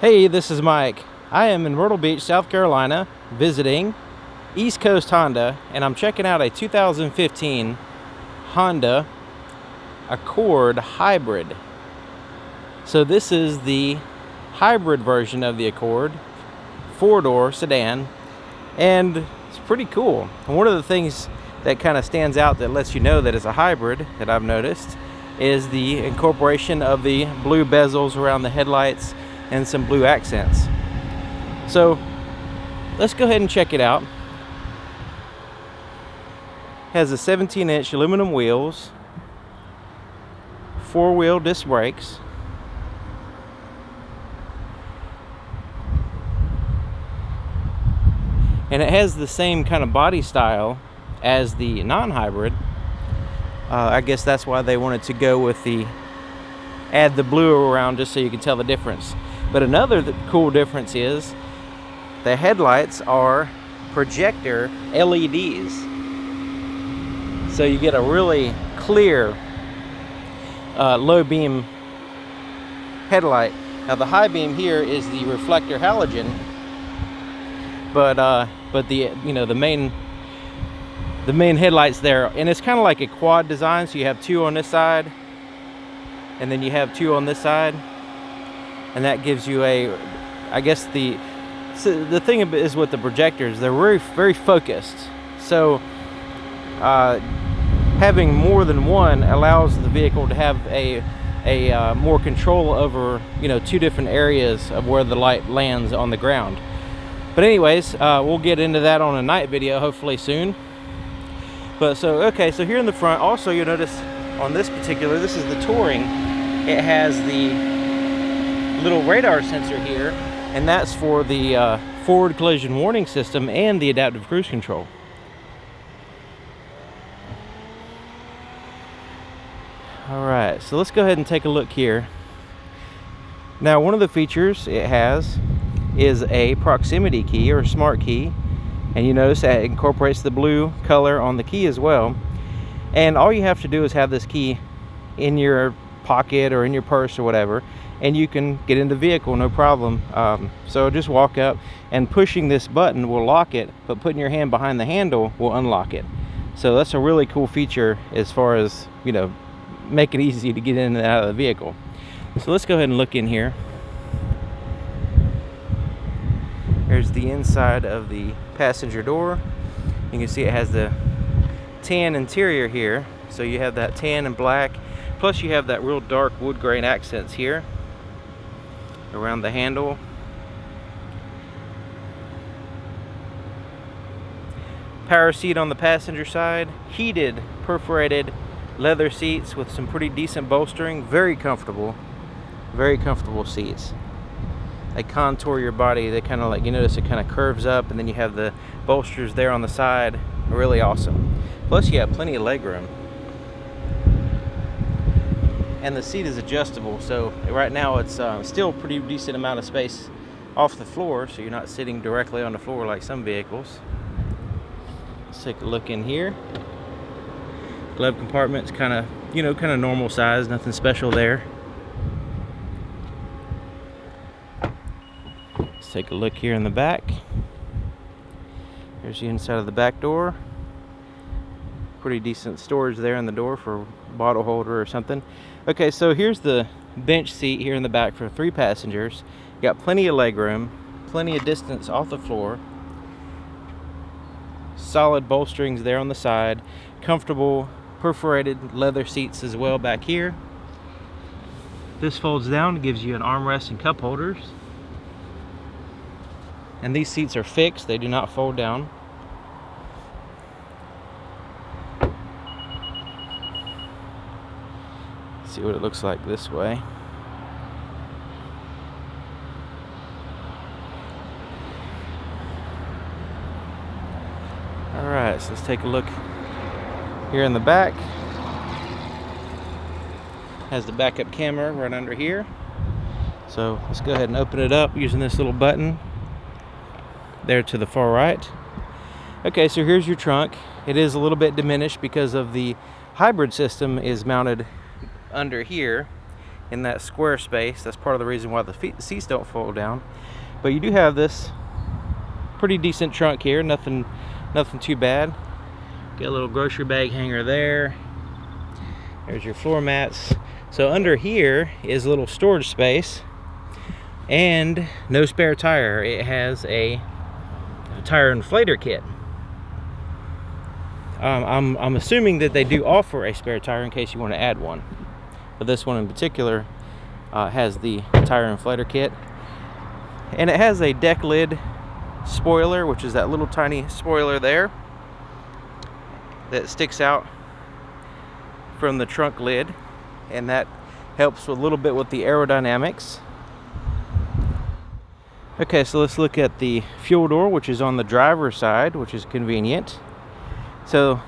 Hey, this is Mike. I am in Myrtle Beach, South Carolina, visiting East Coast Honda, and I'm checking out a 2015 Honda Accord Hybrid. So this is the hybrid version of the Accord, four-door sedan, and it's pretty cool. And one of the things that kind of stands out that lets you know that it's a hybrid that I've noticed is the incorporation of the blue bezels around the headlights and some blue accents. So let's go ahead and check it out. Has a 17-inch aluminum wheels, four-wheel disc brakes, and it has the same kind of body style as the non-hybrid. I guess that's why they wanted to go with add the blue around, just so you can tell the difference. But another cool difference is the headlights are projector LEDs. So you get a really clear low beam headlight. Now the high beam here is the reflector halogen, but the main headlights there, and it's kind of like a quad design. So you have two on this side, and then you have two on this side. And that gives you I guess the thing is with the projectors, they're very, very focused. So having more than one allows the vehicle to have a more control over, two different areas of where the light lands on the ground. But anyways, we'll get into that on a night video hopefully soon. But so here in the front, also you'll notice on this is the Touring. It has the little radar sensor here, and that's for the forward collision warning system and the adaptive cruise control. Alright, so let's go ahead and take a look here. Now, one of the features it has is a proximity key, or a smart key, and you notice that it incorporates the blue color on the key as well. And all you have to do is have this key in your pocket or in your purse or whatever, and you can get in the vehicle no problem. So just walk up, and pushing this button will lock it, but putting your hand behind the handle will unlock it. So that's a really cool feature as far as, make it easy to get in and out of the vehicle. So let's go ahead and look in here. There's the inside of the passenger door. You can see it has the tan interior here. So you have that tan and black, plus you have that real dark wood grain accents here around the handle. Power seat on the passenger side, heated perforated leather seats with some pretty decent bolstering. Very comfortable seats. They contour your body. They kind of you notice it kind of curves up, and then you have the bolsters there on the side. Really awesome. Plus you have plenty of leg room. And the seat is adjustable, so right now it's still a pretty decent amount of space off the floor, so you're not sitting directly on the floor like some vehicles. Let's take a look in here. Glove compartment's kind of normal size, nothing special there. Let's take a look here in the back. Here's the inside of the back door. Pretty decent storage there in the door for a bottle holder or something. Okay, so here's the bench seat here in the back for 3 passengers. You got plenty of leg room, plenty of distance off the floor. Solid bolsterings there on the side. Comfortable perforated leather seats as well back here. This folds down and gives you an armrest and cup holders. And these seats are fixed, they do not fold down. See what it looks like this way. Alright, so let's take a look here in the back. Has the backup camera right under here. So let's go ahead and open it up using this little button there to the far right. Okay, so here's your trunk. It is a little bit diminished because of the hybrid system is mounted under here, in that square space. That's part of the reason why the seats don't fold down. But you do have this pretty decent trunk here, nothing too bad. Got a little grocery bag hanger there. There's your floor mats. So under here is a little storage space, and no spare tire. It has a tire inflator kit. I'm assuming that they do offer a spare tire in case you want to add one, but this one in particular has the tire inflator kit, and it has a deck lid spoiler, which is that little tiny spoiler there that sticks out from the trunk lid, and that helps a little bit with the aerodynamics. Okay, so let's look at the fuel door, which is on the driver's side, which is convenient. So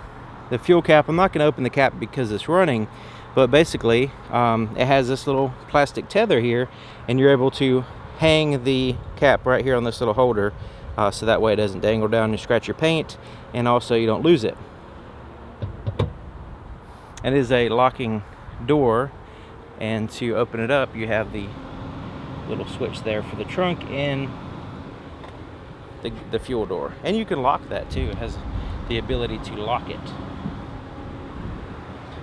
the fuel cap, I'm not going to open the cap because it's running, but basically it has this little plastic tether here, and you're able to hang the cap right here on this little holder, so that way it doesn't dangle down and scratch your paint, and also you don't lose it. It is a locking door, and to open it up you have the little switch there for the trunk and the fuel door, and you can lock that too. It has the ability to lock it.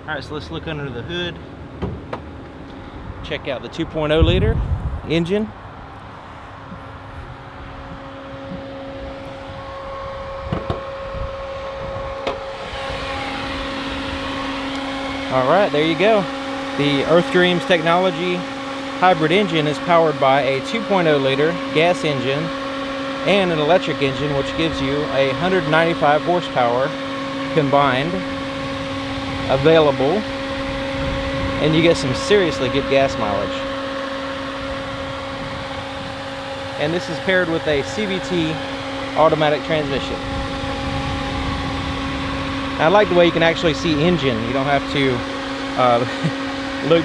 Alright, so let's look under the hood, check out the 2.0 liter engine. Alright, there you go. The Earth Dreams technology hybrid engine is powered by a 2.0 liter gas engine and an electric engine, which gives you 195 horsepower combined available, and you get some seriously good gas mileage. And this is paired with a CVT automatic transmission. I like the way you can actually see engine. You don't have to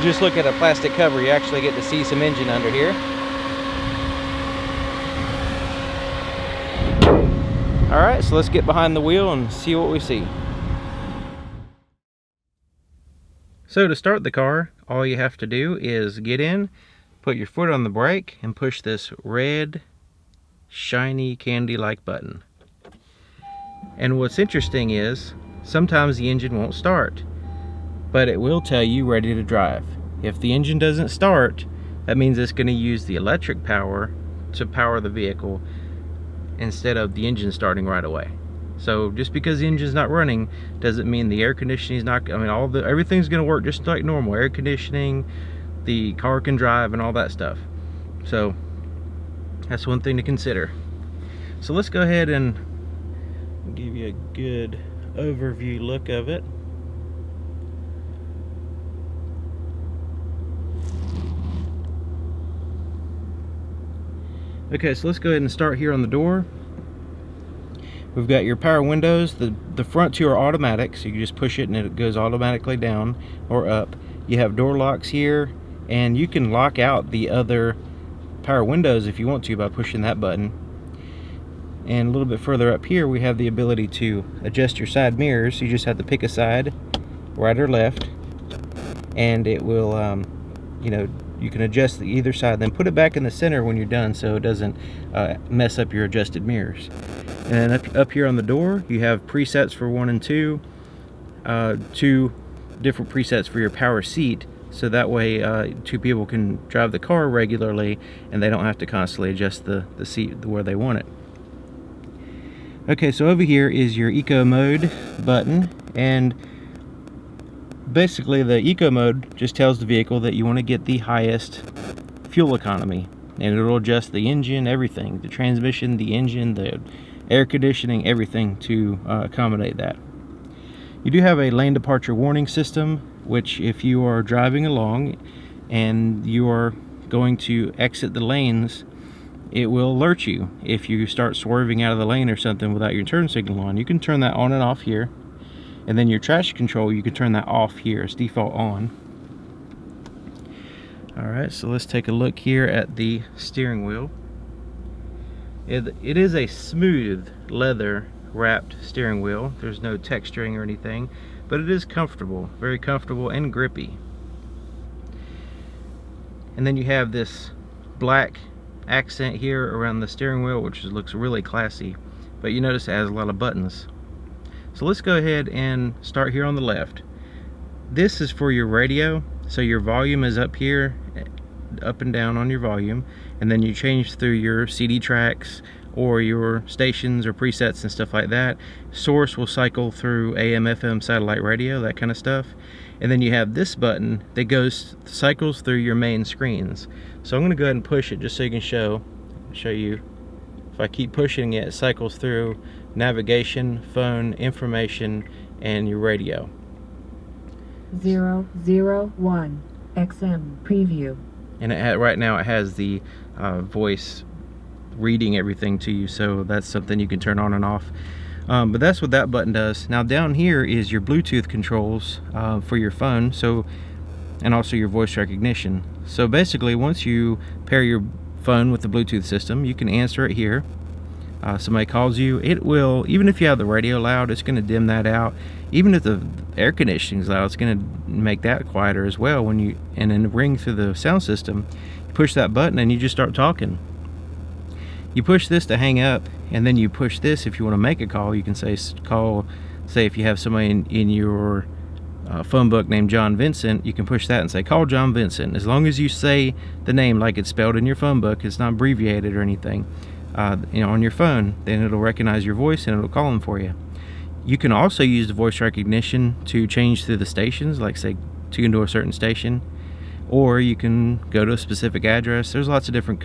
just look at a plastic cover. You actually get to see some engine under here. Alright, so let's get behind the wheel and see what we see. So to start the car, all you have to do is get in, put your foot on the brake, and push this red, shiny, candy-like button. And what's interesting is, sometimes the engine won't start, but it will tell you ready to drive. If the engine doesn't start, that means it's going to use the electric power to power the vehicle instead of the engine starting right away. So just because the engine's not running doesn't mean the air conditioning is not, everything's going to work just like normal. Air conditioning, the car can drive, and all that stuff. So that's one thing to consider. So let's go ahead and give you a good overview look of it. Okay, so let's go ahead and start here on the door. We've got your power windows. The front two are automatic, so you just push it and it goes automatically down or up. You have door locks here, and you can lock out the other power windows if you want to by pushing that button. And a little bit further up here, we have the ability to adjust your side mirrors. You just have to pick a side, right or left, and it will, you can adjust the either side, then put it back in the center when you're done so it doesn't mess up your adjusted mirrors. And up here on the door, you have presets for 1 and 2, 2 different presets for your power seat, so that way 2 people can drive the car regularly and they don't have to constantly adjust the seat where they want it. Okay, so over here is your eco mode button, and basically the eco mode just tells the vehicle that you want to get the highest fuel economy, and it'll adjust the engine, everything, the transmission, the engine, the air conditioning, everything to accommodate that. You do have a lane departure warning system, which if you are driving along and you are going to exit the lanes, it will alert you if you start swerving out of the lane or something without your turn signal on. You can turn that on and off here, and then your traction control, you can turn that off here. It's default on. Alright, so let's take a look here at the steering wheel. It is a smooth leather wrapped steering wheel. There's no texturing or anything, but it is comfortable, very comfortable and grippy. And then you have this black accent here around the steering wheel, which looks really classy, but you notice it has a lot of buttons. So let's go ahead and start here on the left. This is for your radio, so your volume is up here, up and down on your volume, and then you change through your CD tracks or your stations or presets and stuff like that. Source will cycle through AM, FM, satellite radio, that kind of stuff. And then you have this button that cycles through your main screens. So I'm going to go ahead and push it just so you can show you. If I keep pushing it, it cycles through navigation, phone, information, and your radio. 001 XM preview. And right now it has the voice reading everything to you, so that's something you can turn on and off. But that's what that button does. Now down here is your Bluetooth controls for your phone, and also your voice recognition. So basically, once you pair your phone with the Bluetooth system, you can answer it here. Somebody calls you, it will, even if you have the radio loud, it's going to dim that out. Even if the air conditioning is loud, it's going to make that quieter as well. And then ring through the sound system, you push that button and you just start talking. You push this to hang up, and then you push this if you want to make a call. You can say if you have somebody in your phone book named John Vincent, you can push that and say, call John Vincent. As long as you say the name like it's spelled in your phone book, it's not abbreviated or anything, on your phone, then it'll recognize your voice and it'll call him for you. You can also use the voice recognition to change through the stations, like say tune to a certain station, or you can go to a specific address. There's lots of different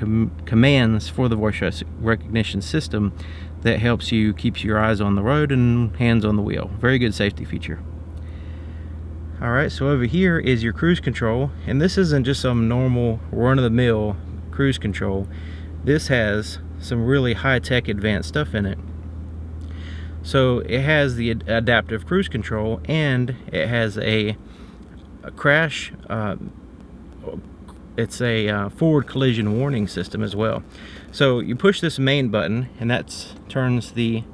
commands for the voice recognition system that helps you keep your eyes on the road and hands on the wheel. Very good safety feature. Alright, so over here is your cruise control, and this isn't just some normal run-of-the-mill cruise control. This has some really high-tech advanced stuff in it. So it has the adaptive cruise control, and it has a crash, it's a forward collision warning system as well. So you push this main button, and that turns you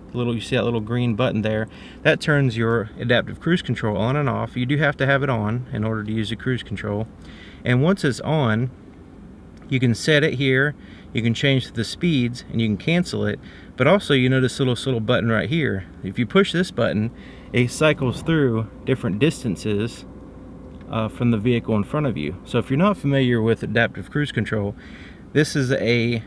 see that little green button there, that turns your adaptive cruise control on and off. You do have to have it on in order to use the cruise control. And once it's on, you can set it here, you can change the speeds, and you can cancel it. But also you notice this little button right here. If you push this button, it cycles through different distances from the vehicle in front of you. So if you're not familiar with adaptive cruise control, this is a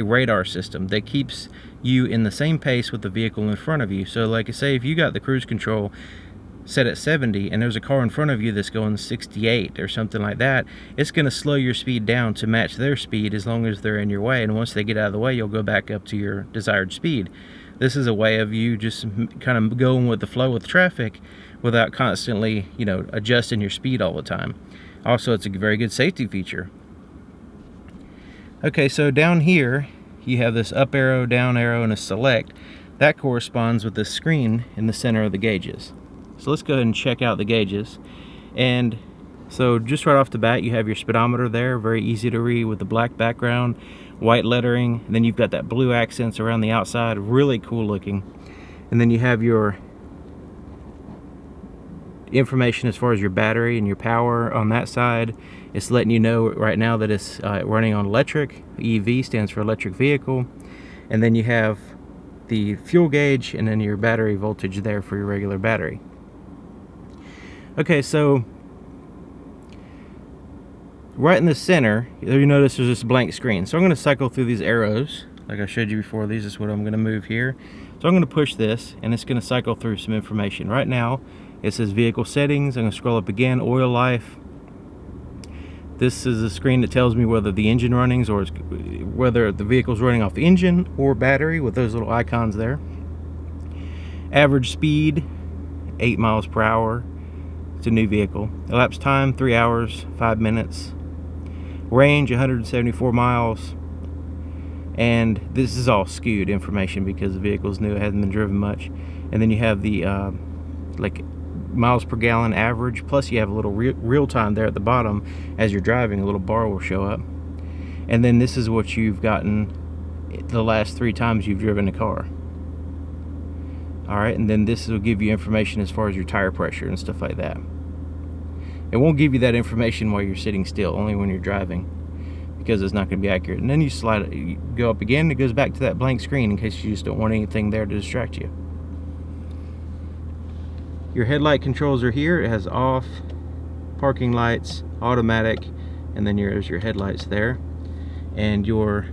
radar system that keeps you in the same pace with the vehicle in front of you. So like I say, if you got the cruise control set at 70 and there's a car in front of you that's going 68 or something like that, it's going to slow your speed down to match their speed as long as they're in your way, and once they get out of the way, you'll go back up to your desired speed. This is a way of you just kind of going with the flow with traffic without constantly, adjusting your speed all the time. Also, it's a very good safety feature. Okay, so down here you have this up arrow, down arrow, and a select. That corresponds with the screen in the center of the gauges. So let's go ahead and check out the gauges. And so just right off the bat, you have your speedometer there, very easy to read with the black background, white lettering, and then you've got that blue accents around the outside, really cool looking. And then you have your information as far as your battery and your power on that side. It's letting you know right now that it's running on electric. EV stands for electric vehicle. And then you have the fuel gauge and then your battery voltage there for your regular battery. Okay, so right in the center, you notice there's this blank screen. So I'm going to cycle through these arrows like I showed you before. These is what I'm going to move here. So I'm going to push this, and it's going to cycle through some information. Right now, it says vehicle settings. I'm going to scroll up again, oil life. This is a screen that tells me whether the engine runnings or whether the vehicle's running off engine or battery with those little icons there. Average speed, 8 miles per hour. It's a new vehicle. Elapsed time, 3 hours, 5 minutes. Range, 174 miles. And this is all skewed information because the vehicle's new, it hasn't been driven much. And then you have the like miles per gallon average, plus you have a little real time there at the bottom. As you're driving, a little bar will show up. And then this is what you've gotten the last 3 times you've driven a car. Alright, and then this will give you information as far as your tire pressure and stuff like that. It won't give you that information while you're sitting still, only when you're driving, because it's not going to be accurate. And then you slide it, you go up again, it goes back to that blank screen in case you just don't want anything there to distract you. Your headlight controls are here. It has off, parking lights, automatic, and then there's your headlights there. And your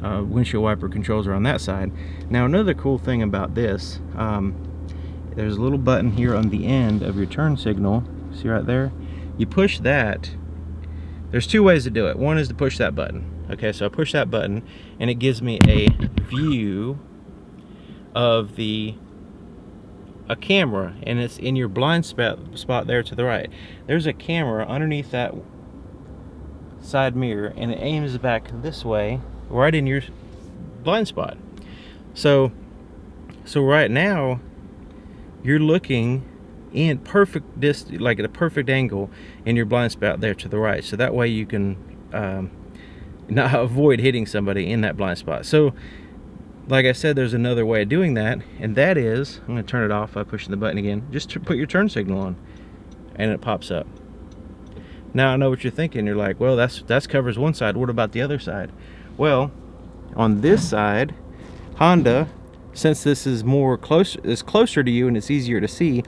windshield wiper controls are on that side. Now another cool thing about this, there's a little button here on the end of your turn signal. See right there? You push that. There's two ways to do it. One is to push that button. Okay, so I push that button and it gives me a view of a camera, and it's in your blind spot there to the right. There's a camera underneath that side mirror, and it aims back this way, right in your blind spot. So right now you're looking in perfect distance, like at a perfect angle in your blind spot there to the right, so that way you can not avoid hitting somebody in that blind spot. So like I said, there's another way of doing that, and that is, I'm going to turn it off by pushing the button again. Just to put your turn signal on, and it pops up. Now I know what you're thinking. You're like, well, that's covers one side. What about the other side? Well, on this side, Honda, since this is closer to you and it's easier to see,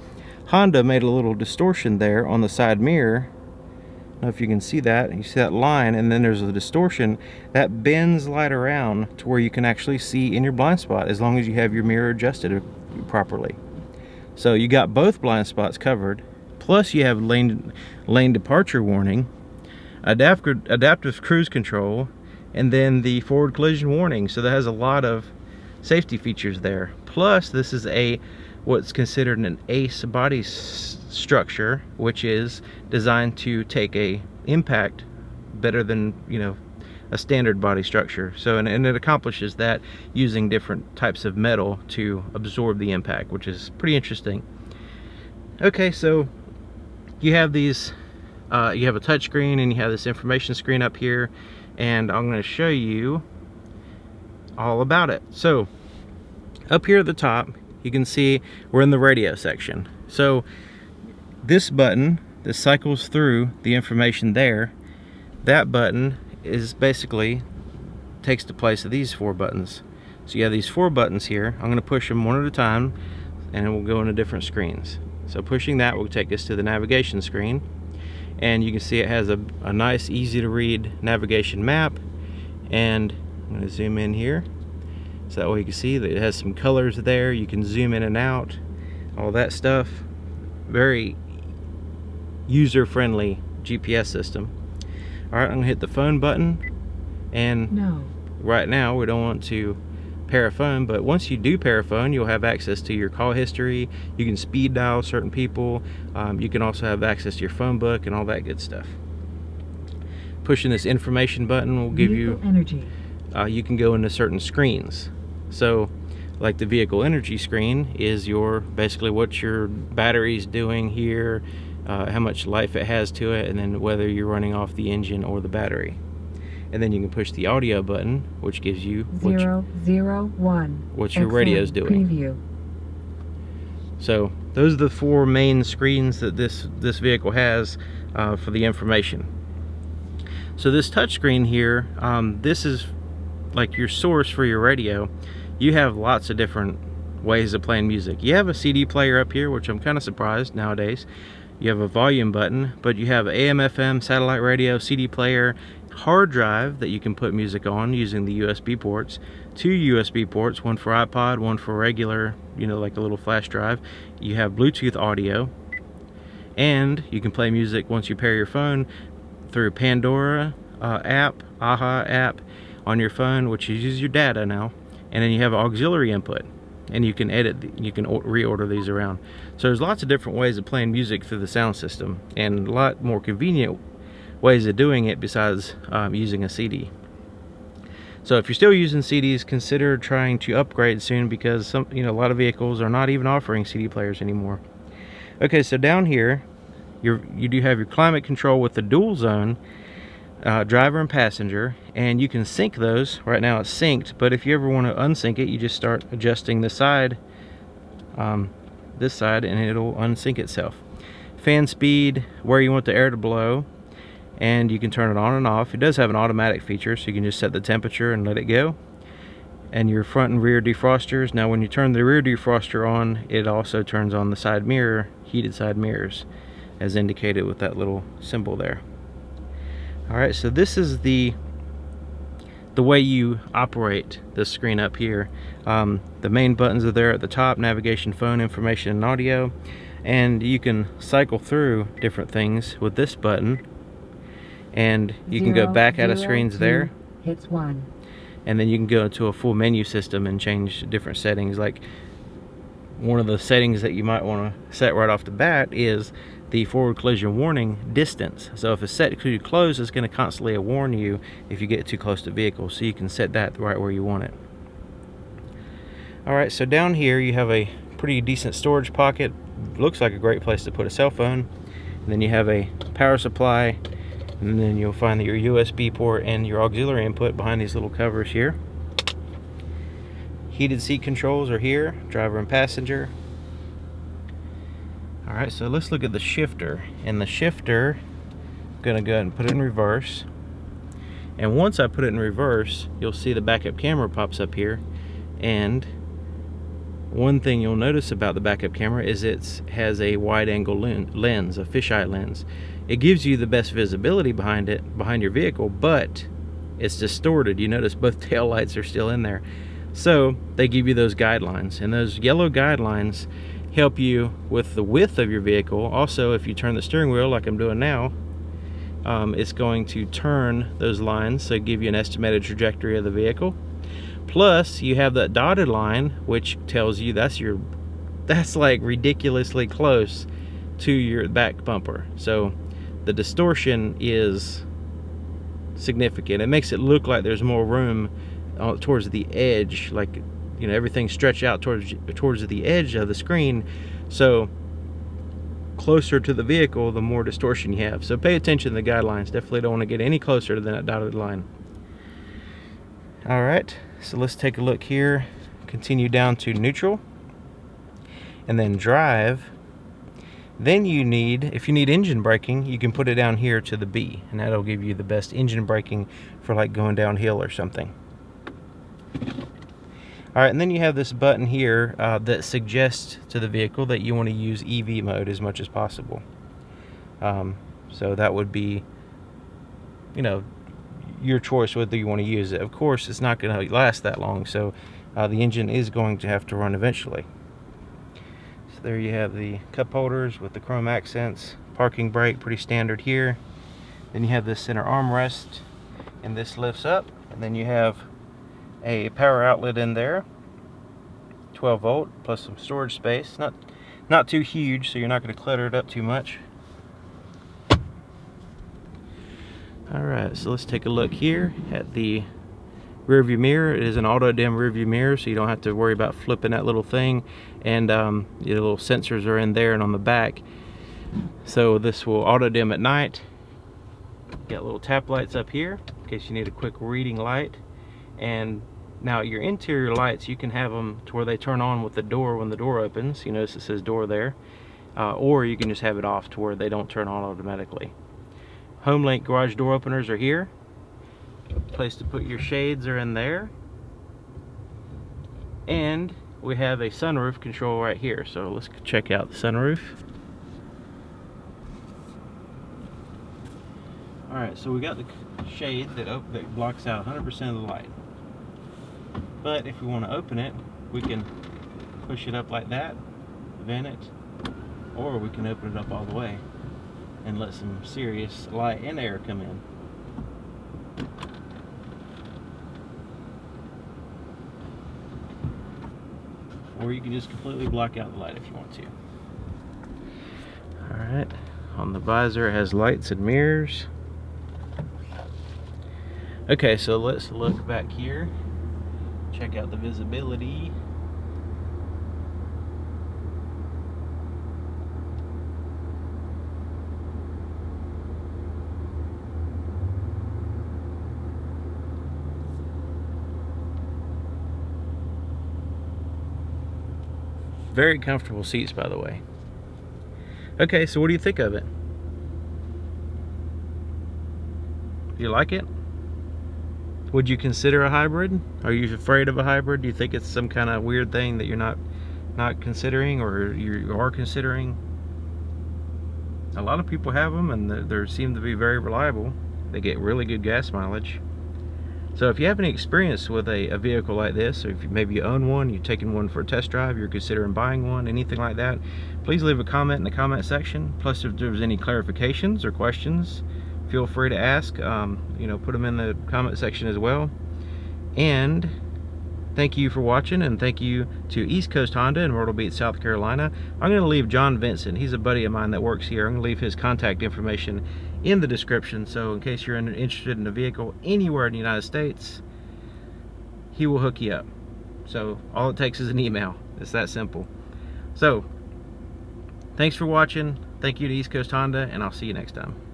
Honda made a little distortion there on the side mirror. I don't know if you can see that. You see that line, and then there's a distortion that bends light around to where you can actually see in your blind spot, as long as you have your mirror adjusted properly. So you got both blind spots covered, plus you have lane departure warning, adaptive cruise control, and then the forward collision warning. So that has a lot of safety features there. Plus this is what's considered an ACE body structure, which is designed to take a impact better than, you know, a standard body structure. So and it accomplishes that using different types of metal to absorb the impact, which is pretty interesting. Okay, so you have these you have a touch screen and you have this information screen up here, and I'm going to show you all about it. So up here at the top, you can see we're in the radio section. So this button that cycles through the information there, that button is basically takes the place of these four buttons. So you have these four buttons here. I'm going to push them one at a time, and it will go into different screens. So pushing that will take us to the navigation screen, and you can see it has a nice, easy to read navigation map. And I'm going to zoom in here, so that way you can see that it has some colors there. You can zoom in and out, all that stuff. Very user-friendly GPS system. Alright, I'm going to hit the phone button, and No. right now we don't want to pair a phone, but once you do pair a phone, you'll have access to your call history. You can speed dial certain people. You can also have access to your phone book and all that good stuff. Pushing this information button will give you energy. You can go into certain screens. So like the vehicle energy screen is basically what your battery's doing here, how much life it has to it, and then whether you're running off the engine or the battery. And then you can push the audio button, which gives you 001 what your radio's doing. Preview. So those are the four main screens that this vehicle has for the information. So this touch screen here, this is like your source for your radio. You have lots of different ways of playing music. You have a CD player up here, which I'm kind of surprised nowadays. You have a volume button, but you have AM, FM, satellite radio, CD player, hard drive that you can put music on using the USB ports, two USB ports, one for iPod, one for regular, you know, like a little flash drive. You have Bluetooth audio, and you can play music once you pair your phone through Pandora app, AHA app on your phone, which uses your data now. And then you have auxiliary input, and you can you can reorder these around. So there's lots of different ways of playing music through the sound system, and a lot more convenient ways of doing it besides using a CD. So if you're still using CDs, consider trying to upgrade soon, because a lot of vehicles are not even offering CD players anymore. Okay, so down here you do have your climate control with the dual zone, driver and passenger, and you can sync those. Right now it's synced, but if you ever want to unsync it, you just start adjusting the side, this side, and it'll unsync itself. fan speed, where you want the air to blow, and you can turn it on and off. It does have an automatic feature, so you can just set the temperature and let it go. And your front and rear defrosters. Now when you turn the rear defroster on, it also turns on the side mirror, heated side mirrors, as indicated with that little symbol there. Alright, so this is the way you operate this screen up here. The main buttons are there at the top: navigation, phone, information, and audio. And you can cycle through different things with this button, and you can go back out of screens there. Hits 1. And then you can go into a full menu system and change different settings. Like, one of the settings that you might want to set right off the bat is the forward collision warning distance. So if it's set to close, it's going to constantly warn you if you get too close to the vehicle, so you can set that right where you want it. Alright, so down here you have a pretty decent storage pocket. Looks like a great place to put a cell phone. And then you have a power supply, and then you'll find your USB port and your auxiliary input behind these little covers here. Heated seat controls are here, driver and passenger. Alright, so let's look at the shifter. And the shifter, I'm going to go ahead and put it in reverse. And once I put it in reverse, you'll see the backup camera pops up here. And one thing you'll notice about the backup camera is it has a wide angle lens, a fisheye lens. It gives you the best visibility behind your vehicle, but it's distorted. You notice both tail lights are still in there. So they give you those guidelines, and those yellow guidelines help you with the width of your vehicle. Also, if you turn the steering wheel like I'm doing now, it's going to turn those lines, so give you an estimated trajectory of the vehicle. Plus you have that dotted line, which tells you that's like ridiculously close to your back bumper. So the distortion is significant. It makes it look like there's more room towards the edge, like, you know, everything's stretched out towards the edge of the screen. So closer to the vehicle, the more distortion you have. So pay attention to the guidelines. Definitely don't want to get any closer than that dotted line. All right, so let's take a look here. Continue down to neutral, and then drive. Then you need, if you need engine braking, you can put it down here to the B, and that'll give you the best engine braking for like going downhill or something. Alright, and then you have this button here that suggests to the vehicle that you want to use EV mode as much as possible. So that would be, you know, your choice whether you want to use it. Of course, it's not going to last that long, so the engine is going to have to run eventually. So there you have the cup holders with the chrome accents, parking brake, pretty standard here. Then you have this center armrest, and this lifts up, and then you have a power outlet in there, 12 volt, plus some storage space. Not too huge, so you're not going to clutter it up too much. Alright, so let's take a look here at the rear view mirror. It is an auto dim rear view mirror, so you don't have to worry about flipping that little thing. And your little sensors are in there and on the back, so this will auto dim at night. Got little tap lights up here in case you need a quick reading light. And now your interior lights, you can have them to where they turn on with the door when the door opens. You notice it says door there. Or you can just have it off to where they don't turn on automatically. HomeLink garage door openers are here. Place to put your shades are in there. And we have a sunroof control right here. So let's check out the sunroof. Alright, so we got the shade that blocks out 100% of the light. But if we want to open it, we can push it up like that, vent it, or we can open it up all the way and let some serious light and air come in. Or you can just completely block out the light if you want to. Alright, on the visor it has lights and mirrors. Okay, so let's look back here. Check out the visibility. Very comfortable seats, by the way. Okay, so what do you think of it? Do you like it? Would you consider a hybrid? Are you afraid of a hybrid? Do you think it's some kind of weird thing that you're not considering, or you are considering? A lot of people have them, and they seem to be very reliable. They get really good gas mileage. So if you have any experience with a vehicle like this, or if maybe you own one, you've taken one for a test drive, you're considering buying one, anything like that, please leave a comment in the comment section. Plus, if there's any clarifications or questions, feel free to ask. You know, put them in the comment section as well. And thank you for watching, and thank you to East Coast Honda in Myrtle Beach, South Carolina. I'm going to leave John Vincent, he's a buddy of mine that works here. I'm going to leave his contact information in the description, so in case you're interested in a vehicle anywhere in the United States, he will hook you up. So all it takes is an email. It's that simple. So thanks for watching. Thank you to East Coast Honda, and I'll see you next time.